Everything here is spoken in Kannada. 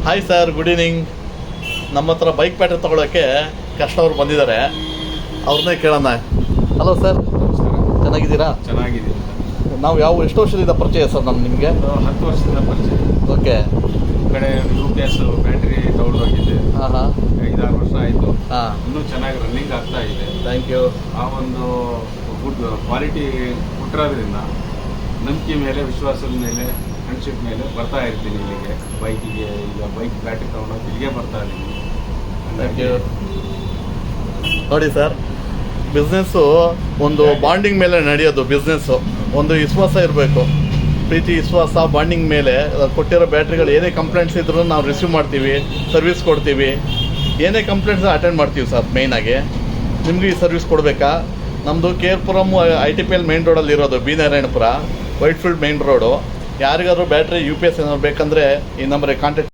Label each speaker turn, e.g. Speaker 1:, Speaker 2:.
Speaker 1: Hi sir, good evening. ನಮ್ಮ ಹತ್ರ ಬೈಕ್ ಬ್ಯಾಟ್ರಿ ತೊಗೊಳೋಕ್ಕೆ ಕಸ್ಟಮರ್ ಬಂದಿದ್ದಾರೆ, ಅವ್ರನ್ನೇ ಕೇಳೋಣ. ಹಲೋ ಸರ್, ಚೆನ್ನಾಗಿದ್ದೀರಾ?
Speaker 2: ಚೆನ್ನಾಗಿದ್ದೀನಿ.
Speaker 1: ನಾವು ಎಷ್ಟು ವರ್ಷದಿಂದ ಪರಿಚಯ ಸರ್ ನಿಮಗೆ?
Speaker 2: 10 ವರ್ಷದಿಂದ ಪರಿಚಯ.
Speaker 1: ಓಕೆ.
Speaker 2: ಈ ಕಡೆ UPS ಬ್ಯಾಟ್ರಿ ತಗೊಂಡೋಗಿದ್ದೆ.
Speaker 1: ಹಾಂ
Speaker 2: 5-6 ವರ್ಷ ಆಯಿತು.
Speaker 1: ಹಾಂ,
Speaker 2: ಇನ್ನೂ ಚೆನ್ನಾಗಿ ರನ್ನಿಂಗ್ ಆಗ್ತಾ ಇದೆ.
Speaker 1: Thank you.
Speaker 2: ಆ ಒಂದು ಗುಡ್ ಕ್ವಾಲಿಟಿ ಕೊಟ್ಟಿರೋದ್ರಿಂದ ನಂಬಿಕೆ ಮೇಲೆ, ವಿಶ್ವಾಸದ ಮೇಲೆ, ಫ್ರೆಂಡ್ಶಿಪ್ ಮೇಲೆ ಬರ್ತಾ ಇರ್ತೀನಿ ಇಲ್ಲಿಗೆ ಬೈಕಿಗೆ. ಈಗ ಬೈಕ್ ಬ್ಯಾಟ್ರಿ ತೊಗೊಂಡೋಗಿ ಇಲ್ಲಿಗೆ ಬರ್ತಾ ಇದ್ದೀನಿ.
Speaker 1: Thank you. ನೋಡಿ ಸರ್, ಬಿಸ್ನೆಸ್ಸು ಒಂದು ಬಾಂಡಿಂಗ್ ಮೇಲೆ ನಡೆಯೋದು. ಬಿಸ್ನೆಸ್ಸು ಒಂದು ವಿಶ್ವಾಸ ಇರಬೇಕು, ಪ್ರೀತಿ ವಿಶ್ವಾಸ ಬಾಂಡಿಂಗ್ ಮೇಲೆ. ಕೊಟ್ಟಿರೋ ಬ್ಯಾಟ್ರಿಗಳು ಏನೇ ಕಂಪ್ಲೇಂಟ್ಸ್ ಇದ್ರೂ ನಾವು ರಿಸೀವ್ ಮಾಡ್ತೀವಿ, ಸರ್ವಿಸ್ ಕೊಡ್ತೀವಿ. ಏನೇ ಕಂಪ್ಲೇಂಟ್ಸ್ ಅಟೆಂಡ್ ಮಾಡ್ತೀವಿ ಸರ್. ಮೇಯ್ನಾಗಿ ನಿಮಗೆ ಈ ಸರ್ವಿಸ್ ಕೊಡಬೇಕಾ? ನಮ್ಮದು KR ಪುರಮ್ ITPL ಮೇನ್ ರೋಡಲ್ಲಿ ಇರೋದು, B Narayanapura, Whitefield main road. ಯಾರಿಗಾದ್ರೂ ಬ್ಯಾಟ್ರಿ UPS ಏನಾದ್ರು ಬೇಕಂದರೆ ಈ ನಂಬರಿಗೆ ಕಾಂಟ್ಯಾಕ್ಟ್